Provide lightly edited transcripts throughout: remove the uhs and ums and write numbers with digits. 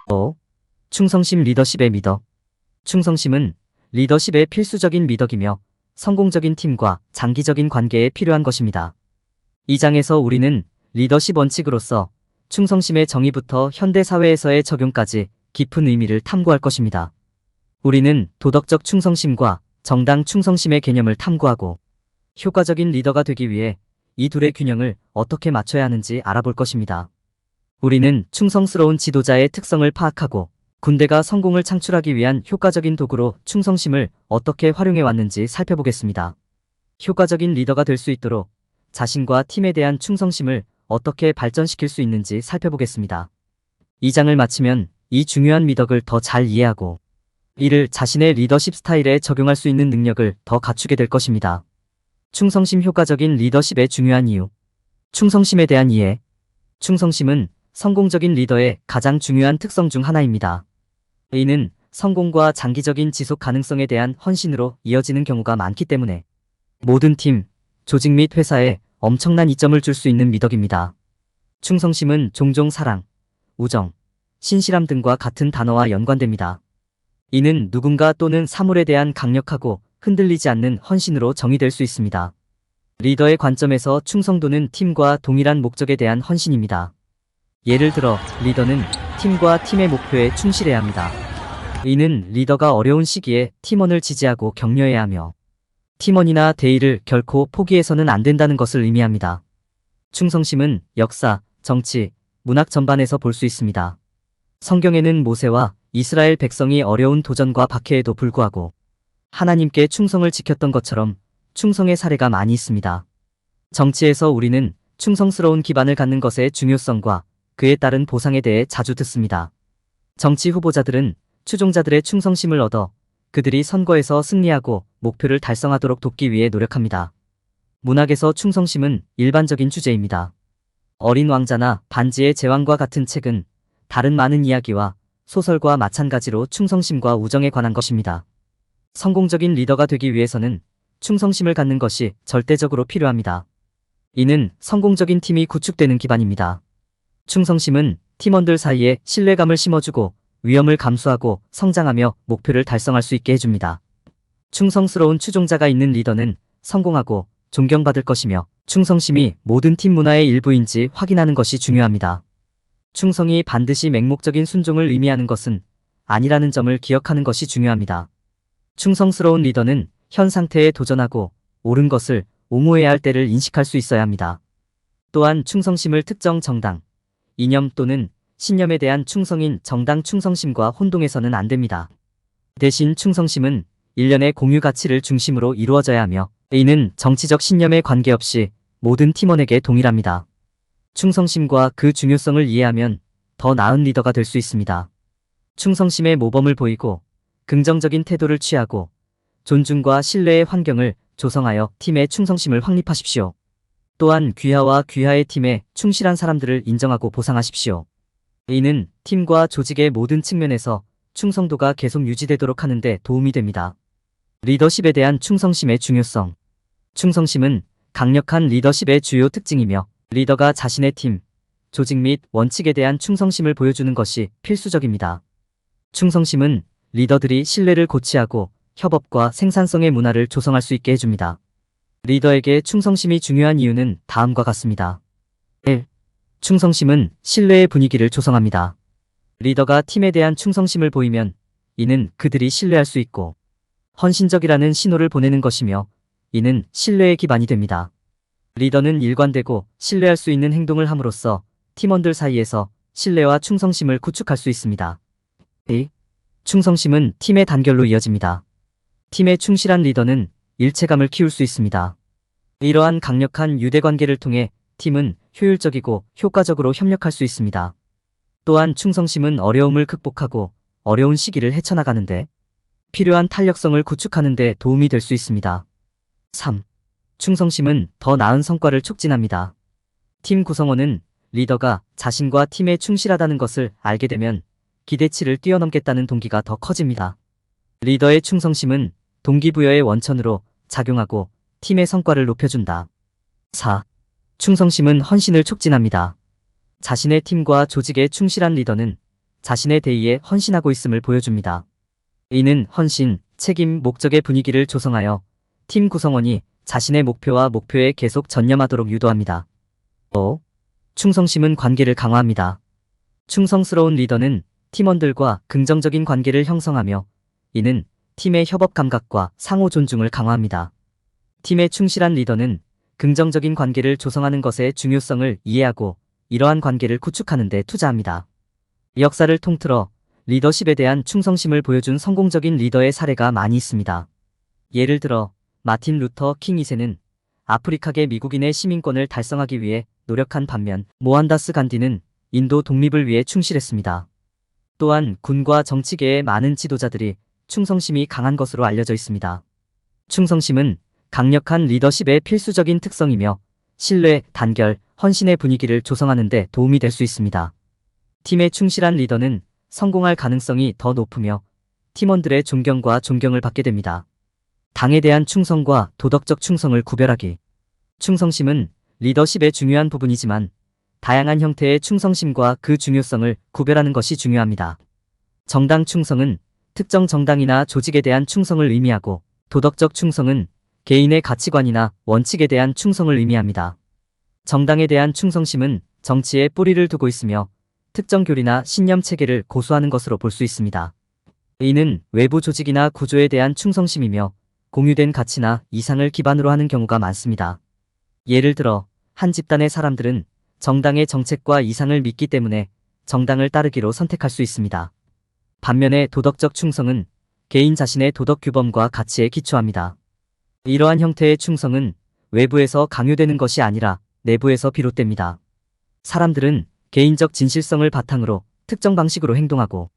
5. 충성심 리더십의 미덕. 충성심은 리더십의 필수적인 미덕이며 성공적인 팀과 장기적인 관계에 필요한 것입니다. 이 장에서 우리는 리더십 원칙으로서 충성심의 정의부터 현대 사회에서의 적용까지 깊은 의미를 탐구할 것입니다. 우리는 도덕적 충성심과 정당 충성심의 개념을 탐구하고 효과적인 리더가 되기 위해 이 둘의 균형을 어떻게 맞춰야 하는지 알아볼 것입니다. 우리는 충성스러운 지도자의 특성을 파악하고 군대가 성공을 창출하기 위한 효과적인 도구로 충성심을 어떻게 활용해 왔는지 살펴보겠습니다. 효과적인 리더가 될 수 있도록 자신과 팀에 대한 충성심을 어떻게 발전시킬 수 있는지 살펴보겠습니다. 이 장을 마치면 이 중요한 미덕을 더 잘 이해하고 이를 자신의 리더십 스타일에 적용할 수 있는 능력을 더 갖추게 될 것입니다. 충성심 효과적인 리더십의 중요한 이유. 충성심에 대한 이해. 충성심은 성공적인 리더의 가장 중요한 특성 중 하나입니다. 이는 성공과 장기적인 지속 가능성에 대한 헌신으로 이어지는 경우가 많기 때문에 모든 팀, 조직 및 회사에 엄청난 이점을 줄 수 있는 미덕입니다. 충성심은 종종 사랑, 우정, 신실함 등과 같은 단어와 연관됩니다. 이는 누군가 또는 사물에 대한 강력하고 흔들리지 않는 헌신으로 정의될 수 있습니다. 리더의 관점에서 충성도는 팀과 동일한 목적에 대한 헌신입니다. 예를 들어 리더는 팀과 팀의 목표에 충실해야 합니다. 이는 리더가 어려운 시기에 팀원을 지지하고 격려해야 하며 팀원이나 대의를 결코 포기해서는 안 된다는 것을 의미합니다. 충성심은 역사, 정치, 문학 전반에서 볼 수 있습니다. 성경에는 모세와 이스라엘 백성이 어려운 도전과 박해에도 불구하고 하나님께 충성을 지켰던 것처럼 충성의 사례가 많이 있습니다. 정치에서 우리는 충성스러운 기반을 갖는 것의 중요성과 그에 따른 보상에 대해 자주 듣습니다. 정치 후보자들은 추종자들의 충성심을 얻어 그들이 선거에서 승리하고 목표를 달성하도록 돕기 위해 노력합니다. 문학에서 충성심은 일반적인 주제입니다. 어린 왕자나 반지의 제왕과 같은 책은 다른 많은 이야기와 소설과 마찬가지로 충성심과 우정에 관한 것입니다. 성공적인 리더가 되기 위해서는 충성심을 갖는 것이 절대적으로 필요합니다. 이는 성공적인 팀이 구축되는 기반입니다. 충성심은 팀원들 사이에 신뢰감을 심어주고 위험을 감수하고 성장하며 목표를 달성할 수 있게 해줍니다. 충성스러운 추종자가 있는 리더는 성공하고 존경받을 것이며 충성심이 모든 팀 문화의 일부인지 확인하는 것이 중요합니다. 충성이 반드시 맹목적인 순종을 의미하는 것은 아니라는 점을 기억하는 것이 중요합니다. 충성스러운 리더는 현 상태에 도전하고 옳은 것을 옹호해야 할 때를 인식할 수 있어야 합니다. 또한 충성심을 특정 정당, 이념 또는 신념에 대한 충성인 정당 충성심과 혼동해서는 안 됩니다. 대신 충성심은 일련의 공유 가치를 중심으로 이루어져야 하며 이는 정치적 신념에 관계없이 모든 팀원에게 동일합니다. 충성심과 그 중요성을 이해하면 더 나은 리더가 될 수 있습니다. 충성심의 모범을 보이고 긍정적인 태도를 취하고 존중과 신뢰의 환경을 조성하여 팀의 충성심을 확립하십시오. 또한 귀하와 귀하의 팀에 충실한 사람들을 인정하고 보상하십시오. 이는 팀과 조직의 모든 측면에서 충성도가 계속 유지되도록 하는 데 도움이 됩니다. 리더십에 대한 충성심의 중요성. 충성심은 강력한 리더십의 주요 특징이며 리더가 자신의 팀, 조직 및 원칙에 대한 충성심을 보여주는 것이 필수적입니다. 충성심은 리더들이 신뢰를 고취하고 협업과 생산성의 문화를 조성할 수 있게 해줍니다. 리더에게 충성심이 중요한 이유는 다음과 같습니다. 1. 충성심은 신뢰의 분위기를 조성합니다. 리더가 팀에 대한 충성심을 보이면 이는 그들이 신뢰할 수 있고 헌신적이라는 신호를 보내는 것이며 이는 신뢰의 기반이 됩니다. 리더는 일관되고 신뢰할 수 있는 행동을 함으로써 팀원들 사이에서 신뢰와 충성심을 구축할 수 있습니다. 2. 충성심은 팀의 단결로 이어집니다. 팀에 충실한 리더는 일체감을 키울 수 있습니다. 이러한 강력한 유대관계를 통해 팀은 효율적이고 효과적으로 협력할 수 있습니다. 또한 충성심은 어려움을 극복하고 어려운 시기를 헤쳐나가는데 필요한 탄력성을 구축하는 데 도움이 될 수 있습니다. 3. 충성심은 더 나은 성과를 촉진합니다. 팀 구성원은 리더가 자신과 팀에 충실하다는 것을 알게 되면 기대치를 뛰어넘겠다는 동기가 더 커집니다. 리더의 충성심은 동기부여의 원천으로 작용하고 팀의 성과를 높여준다. 4. 충성심은 헌신을 촉진합니다. 자신의 팀과 조직에 충실한 리더는 자신의 대의에 헌신하고 있음을 보여줍니다. 이는 헌신, 책임, 목적의 분위기를 조성하여 팀 구성원이 자신의 목표와 목표에 계속 전념하도록 유도합니다. 충성심은 관계를 강화합니다. 충성스러운 리더는 팀원들과 긍정적인 관계를 형성하며 이는 팀의 협업 감각과 상호 존중을 강화합니다. 팀에 충실한 리더는 긍정적인 관계를 조성하는 것의 중요성을 이해하고 이러한 관계를 구축하는 데 투자합니다. 역사를 통틀어 리더십에 대한 충성심을 보여준 성공적인 리더의 사례가 많이 있습니다. 예를 들어 마틴 루터 킹 2세는 아프리카계 미국인의 시민권을 달성하기 위해 노력한 반면 모한다스 간디는 인도 독립을 위해 충실했습니다. 또한 군과 정치계의 많은 지도자들이 충성심이 강한 것으로 알려져 있습니다. 충성심은 강력한 리더십의 필수적인 특성이며 신뢰, 단결, 헌신의 분위기를 조성하는 데 도움이 될 수 있습니다. 팀에 충실한 리더는 성공할 가능성이 더 높으며 팀원들의 존경과 존경을 받게 됩니다. 당에 대한 충성과 도덕적 충성을 구별하기. 충성심은 리더십의 중요한 부분이지만 다양한 형태의 충성심과 그 중요성을 구별하는 것이 중요합니다. 정당 충성은 특정 정당이나 조직에 대한 충성을 의미하고 도덕적 충성은 개인의 가치관이나 원칙에 대한 충성을 의미합니다. 정당에 대한 충성심은 정치에 뿌리를 두고 있으며 특정 교리나 신념 체계를 고수하는 것으로 볼 수 있습니다. 이는 외부 조직이나 구조에 대한 충성심이며 공유된 가치나 이상을 기반으로 하는 경우가 많습니다. 예를 들어 한 집단의 사람들은 정당의 정책과 이상을 믿기 때문에 정당을 따르기로 선택할 수 있습니다. 반면에 도덕적 충성은 개인 자신의 도덕 규범과 가치에 기초합니다. 이러한 형태의 충성은 외부에서 강요되는 것이 아니라 내부에서 비롯됩니다. 사람들은 개인적 진실성을 바탕으로 특정 방식으로 행동하고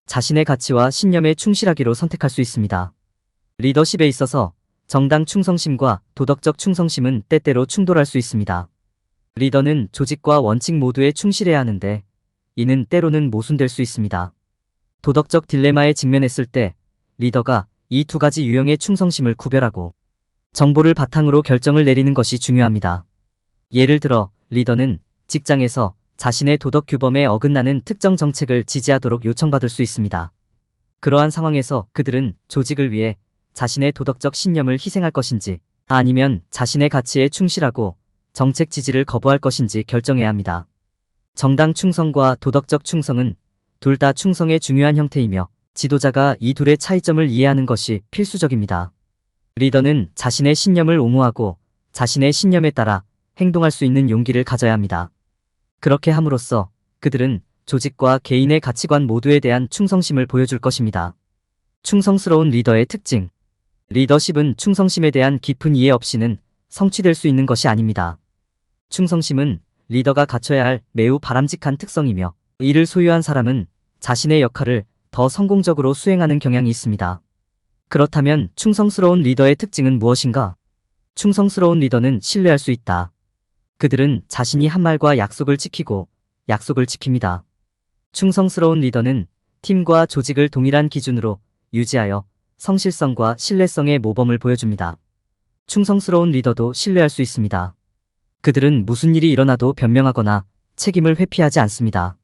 자신의 가치와 신념에 충실하기로 선택할 수 있습니다. 리더십에 있어서 정당 충성심과 도덕적 충성심은 때때로 충돌할 수 있습니다. 리더는 조직과 원칙 모두에 충실해야 하는데 이는 때로는 모순될 수 있습니다. 도덕적 딜레마에 직면했을 때 리더가 이 두 가지 유형의 충성심을 구별하고 정보를 바탕으로 결정을 내리는 것이 중요합니다. 예를 들어 리더는 직장에서 자신의 도덕 규범에 어긋나는 특정 정책을 지지하도록 요청받을 수 있습니다. 그러한 상황에서 그들은 조직을 위해 자신의 도덕적 신념을 희생할 것인지 아니면 자신의 가치에 충실하고 정책 지지를 거부할 것인지 결정해야 합니다. 정당 충성과 도덕적 충성은 둘 다 충성의 중요한 형태이며 지도자가 이 둘의 차이점을 이해하는 것이 필수적입니다. 리더는 자신의 신념을 옹호하고 자신의 신념에 따라 행동할 수 있는 용기를 가져야 합니다. 그렇게 함으로써 그들은 조직과 개인의 가치관 모두에 대한 충성심을 보여줄 것입니다. 충성스러운 리더의 특징. 리더십은 충성심에 대한 깊은 이해 없이는 성취될 수 있는 것이 아닙니다. 충성심은 리더가 갖춰야 할 매우 바람직한 특성이며 이를 소유한 사람은 자신의 역할을 더 성공적으로 수행하는 경향이 있습니다. 그렇다면 충성스러운 리더의 특징은 무엇인가? 충성스러운 리더는 신뢰할 수 있다. 그들은 자신이 한 말과 약속을 지키고 약속을 지킵니다. 충성스러운 리더는 팀과 조직을 동일한 기준으로 유지하여 성실성과 신뢰성의 모범을 보여줍니다. 충성스러운 리더도 신뢰할 수 있습니다. 그들은 무슨 일이 일어나도 변명하거나 책임을 회피하지 않습니다.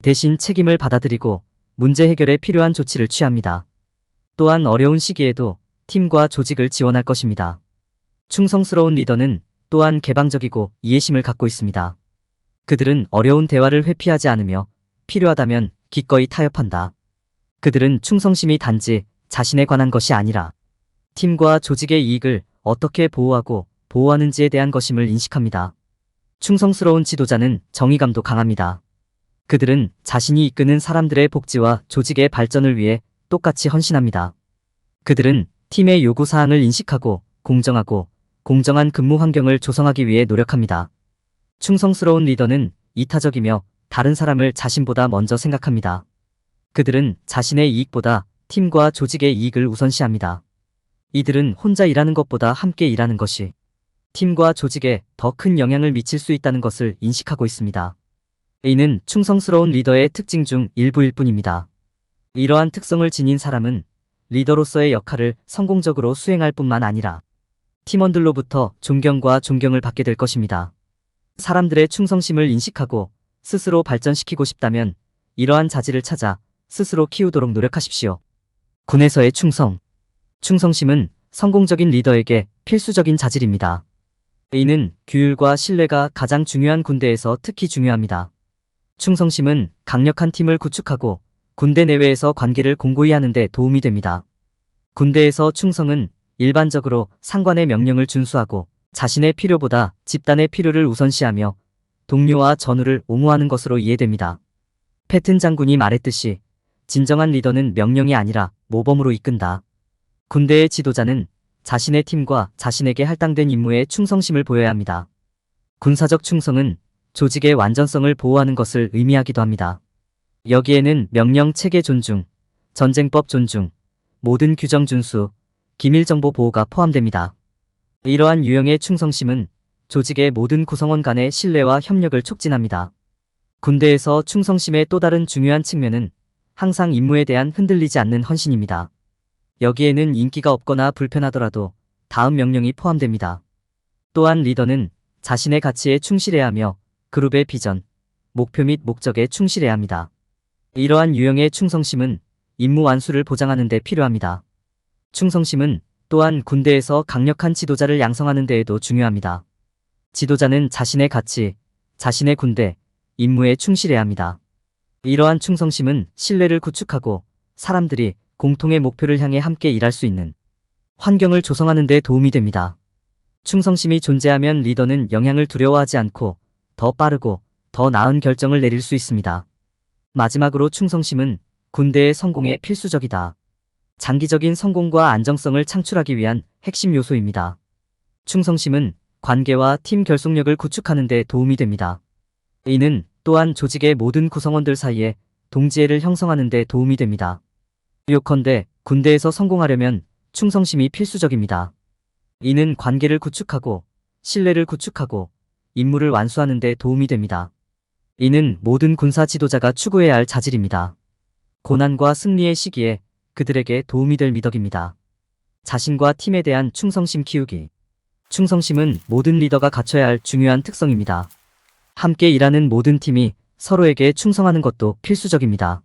대신 책임을 받아들이고 문제 해결에 필요한 조치를 취합니다. 또한 어려운 시기에도 팀과 조직을 지원할 것입니다. 충성스러운 리더는 또한 개방적이고 이해심을 갖고 있습니다. 그들은 어려운 대화를 회피하지 않으며 필요하다면 기꺼이 타협한다. 그들은 충성심이 단지 자신에 관한 것이 아니라 팀과 조직의 이익을 어떻게 보호하고 보호하는지에 대한 것임을 인식합니다. 충성스러운 지도자는 정의감도 강합니다. 그들은 자신이 이끄는 사람들의 복지와 조직의 발전을 위해 똑같이 헌신합니다. 그들은 팀의 요구사항을 인식하고 공정하고 공정한 근무 환경을 조성하기 위해 노력합니다. 충성스러운 리더는 이타적이며 다른 사람을 자신보다 먼저 생각합니다. 그들은 자신의 이익보다 팀과 조직의 이익을 우선시합니다. 이들은 혼자 일하는 것보다 함께 일하는 것이 팀과 조직에 더 큰 영향을 미칠 수 있다는 것을 인식하고 있습니다. 이는 충성스러운 리더의 특징 중 일부일 뿐입니다. 이러한 특성을 지닌 사람은 리더로서의 역할을 성공적으로 수행할 뿐만 아니라 팀원들로부터 존경과 존경을 받게 될 것입니다. 사람들의 충성심을 인식하고 스스로 발전시키고 싶다면 이러한 자질을 찾아 스스로 키우도록 노력하십시오. 군에서의 충성. 충성심은 성공적인 리더에게 필수적인 자질입니다. 이는 규율과 신뢰가 가장 중요한 군대에서 특히 중요합니다. 충성심은 강력한 팀을 구축하고 군대 내외에서 관계를 공고히 하는 데 도움이 됩니다. 군대에서 충성은 일반적으로 상관의 명령을 준수하고 자신의 필요보다 집단의 필요를 우선시하며 동료와 전우를 옹호하는 것으로 이해됩니다. 패튼 장군이 말했듯이 진정한 리더는 명령이 아니라 모범으로 이끈다. 군대의 지도자는 자신의 팀과 자신에게 할당된 임무에 충성심을 보여야 합니다. 군사적 충성은 조직의 완전성을 보호하는 것을 의미하기도 합니다. 여기에는 명령 체계 존중, 전쟁법 존중, 모든 규정 준수, 기밀정보 보호가 포함됩니다. 이러한 유형의 충성심은 조직의 모든 구성원 간의 신뢰와 협력을 촉진합니다. 군대에서 충성심의 또 다른 중요한 측면은 항상 임무에 대한 흔들리지 않는 헌신입니다. 여기에는 인기가 없거나 불편하더라도 다음 명령이 포함됩니다. 또한 리더는 자신의 가치에 충실해야 하며 그룹의 비전, 목표 및 목적에 충실해야 합니다. 이러한 유형의 충성심은 임무 완수를 보장하는 데 필요합니다. 충성심은 또한 군대에서 강력한 지도자를 양성하는 데에도 중요합니다. 지도자는 자신의 가치, 자신의 군대, 임무에 충실해야 합니다. 이러한 충성심은 신뢰를 구축하고 사람들이 공통의 목표를 향해 함께 일할 수 있는 환경을 조성하는 데 도움이 됩니다. 충성심이 존재하면 리더는 영향을 두려워하지 않고 더 빠르고 더 나은 결정을 내릴 수 있습니다. 마지막으로 충성심은 군대의 성공에 필수적이다. 장기적인 성공과 안정성을 창출하기 위한 핵심 요소입니다. 충성심은 관계와 팀 결속력을 구축하는 데 도움이 됩니다. 이는 또한 조직의 모든 구성원들 사이에 동지애를 형성하는 데 도움이 됩니다. 요컨대 군대에서 성공하려면 충성심이 필수적입니다. 이는 관계를 구축하고 신뢰를 구축하고 임무를 완수하는 데 도움이 됩니다. 이는 모든 군사 지도자가 추구해야 할 자질입니다. 고난과 승리의 시기에 그들에게 도움이 될 미덕입니다. 자신과 팀에 대한 충성심 키우기. 충성심은 모든 리더가 갖춰야 할 중요한 특성입니다. 함께 일하는 모든 팀이 서로에게 충성하는 것도 필수적입니다.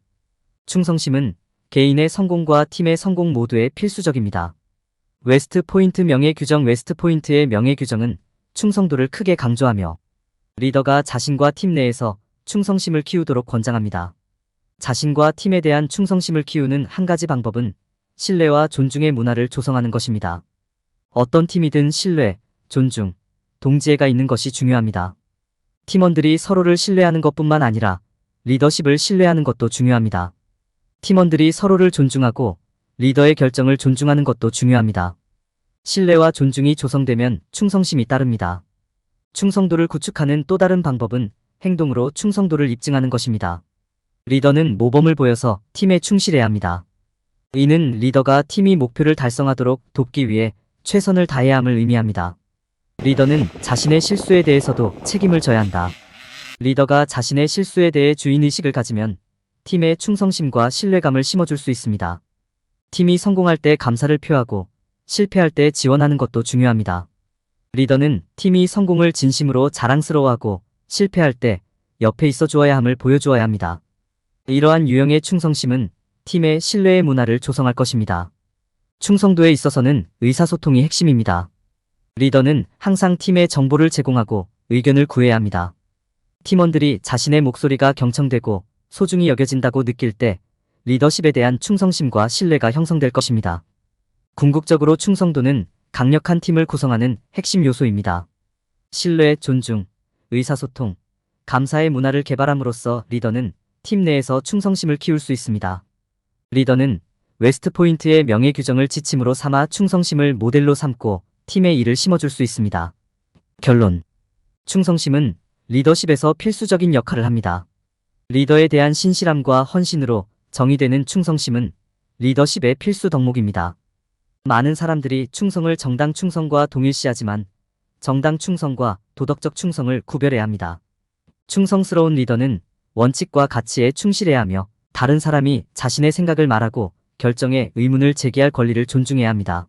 충성심은 개인의 성공과 팀의 성공 모두에 필수적입니다. 웨스트 포인트 명예 규정. 웨스트 포인트의 명예 규정은 충성도를 크게 강조하며 리더가 자신과 팀 내에서 충성심을 키우도록 권장합니다. 자신과 팀에 대한 충성심을 키우는 한 가지 방법은 신뢰와 존중의 문화를 조성하는 것입니다. 어떤 팀이든 신뢰, 존중, 동지애가 있는 것이 중요합니다. 팀원들이 서로를 신뢰하는 것뿐만 아니라 리더십을 신뢰하는 것도 중요합니다. 팀원들이 서로를 존중하고 리더의 결정을 존중하는 것도 중요합니다. 신뢰와 존중이 조성되면 충성심이 따릅니다. 충성도를 구축하는 또 다른 방법은 행동으로 충성도를 입증하는 것입니다. 리더는 모범을 보여서 팀에 충실해야 합니다. 이는 리더가 팀이 목표를 달성하도록 돕기 위해 최선을 다해야 함을 의미합니다. 리더는 자신의 실수에 대해서도 책임을 져야 한다. 리더가 자신의 실수에 대해 주인의식을 가지면 팀의 충성심과 신뢰감을 심어줄 수 있습니다. 팀이 성공할 때 감사를 표하고 실패할 때 지원하는 것도 중요합니다. 리더는 팀이 성공을 진심으로 자랑스러워하고 실패할 때 옆에 있어 주어야 함을 보여주어야 합니다. 이러한 유형의 충성심은 팀의 신뢰의 문화를 조성할 것입니다. 충성도에 있어서는 의사소통이 핵심입니다. 리더는 항상 팀에 정보를 제공하고 의견을 구해야 합니다. 팀원들이 자신의 목소리가 경청되고 소중히 여겨진다고 느낄 때 리더십에 대한 충성심과 신뢰가 형성될 것입니다. 궁극적으로 충성도는 강력한 팀을 구성하는 핵심 요소입니다. 신뢰, 존중, 의사소통, 감사의 문화를 개발함으로써 리더는 팀 내에서 충성심을 키울 수 있습니다. 리더는 웨스트포인트의 명예 규정을 지침으로 삼아 충성심을 모델로 삼고 팀의 일을 심어줄 수 있습니다. 결론. 충성심은 리더십에서 필수적인 역할을 합니다. 리더에 대한 신실함과 헌신으로 정의되는 충성심은 리더십의 필수 덕목입니다. 많은 사람들이 충성을 정당 충성과 동일시하지만 정당 충성과 도덕적 충성을 구별해야 합니다. 충성스러운 리더는 원칙과 가치에 충실해야 하며 다른 사람이 자신의 생각을 말하고 결정에 의문을 제기할 권리를 존중해야 합니다.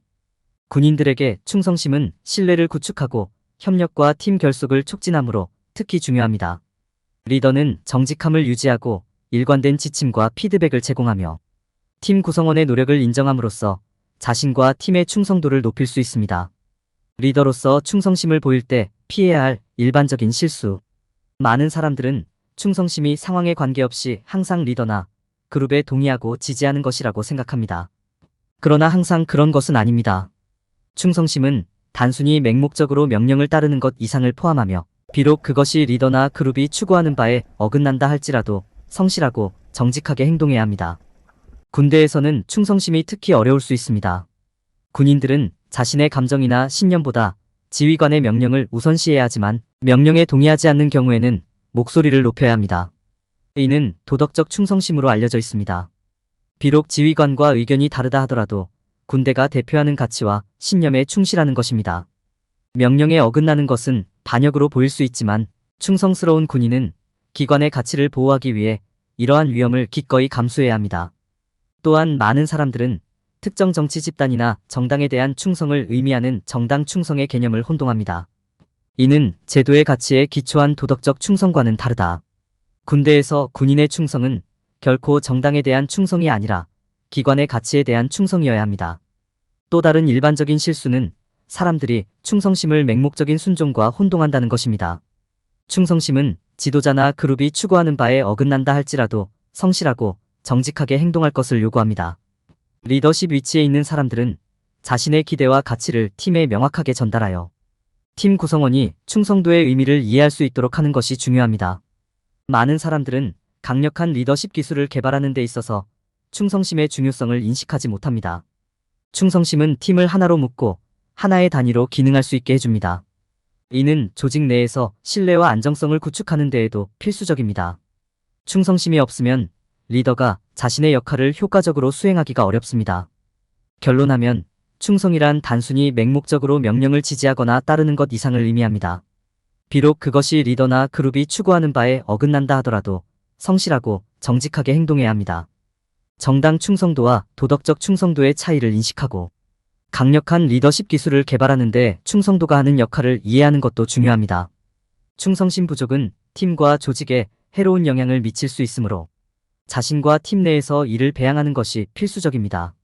군인들에게 충성심은 신뢰를 구축하고 협력과 팀 결속을 촉진하므로 특히 중요합니다. 리더는 정직함을 유지하고 일관된 지침과 피드백을 제공하며 팀 구성원의 노력을 인정함으로써 자신과 팀의 충성도를 높일 수 있습니다. 리더로서 충성심을 보일 때 피해야 할 일반적인 실수. 많은 사람들은 충성심이 상황에 관계없이 항상 리더나 그룹에 동의하고 지지하는 것이라고 생각합니다. 그러나 항상 그런 것은 아닙니다. 충성심은 단순히 맹목적으로 명령을 따르는 것 이상을 포함하며 비록 그것이 리더나 그룹이 추구하는 바에 어긋난다 할지라도 성실하고 정직하게 행동해야 합니다. 군대에서는 충성심이 특히 어려울 수 있습니다. 군인들은 자신의 감정이나 신념보다 지휘관의 명령을 우선시해야 하지만 명령에 동의하지 않는 경우에는 목소리를 높여야 합니다. 이는 도덕적 충성심으로 알려져 있습니다. 비록 지휘관과 의견이 다르다 하더라도 군대가 대표하는 가치와 신념에 충실하는 것입니다. 명령에 어긋나는 것은 반역으로 보일 수 있지만 충성스러운 군인은 기관의 가치를 보호하기 위해 이러한 위험을 기꺼이 감수해야 합니다. 또한 많은 사람들은 특정 정치 집단이나 정당에 대한 충성을 의미하는 정당 충성의 개념을 혼동합니다. 이는 제도의 가치에 기초한 도덕적 충성과는 다르다. 군대에서 군인의 충성은 결코 정당에 대한 충성이 아니라 기관의 가치에 대한 충성이어야 합니다. 또 다른 일반적인 실수는 사람들이 충성심을 맹목적인 순종과 혼동한다는 것입니다. 충성심은 지도자나 그룹이 추구하는 바에 어긋난다 할지라도 성실하고 정직하게 행동할 것을 요구합니다. 리더십 위치에 있는 사람들은 자신의 기대와 가치를 팀에 명확하게 전달하여 팀 구성원이 충성도의 의미를 이해할 수 있도록 하는 것이 중요합니다. 많은 사람들은 강력한 리더십 기술을 개발하는 데 있어서 충성심의 중요성을 인식하지 못합니다. 충성심은 팀을 하나로 묶고 하나의 단위로 기능할 수 있게 해줍니다. 이는 조직 내에서 신뢰와 안정성을 구축하는 데에도 필수적입니다. 충성심이 없으면 리더가 자신의 역할을 효과적으로 수행하기가 어렵습니다. 결론하면 충성이란 단순히 맹목적으로 명령을 지지하거나 따르는 것 이상을 의미합니다. 비록 그것이 리더나 그룹이 추구하는 바에 어긋난다 하더라도 성실하고 정직하게 행동해야 합니다. 정당 충성도와 도덕적 충성도의 차이를 인식하고 강력한 리더십 기술을 개발하는 데 충성도가 하는 역할을 이해하는 것도 중요합니다. 충성심 부족은 팀과 조직에 해로운 영향을 미칠 수 있으므로 자신과 팀 내에서 이를 배양하는 것이 필수적입니다.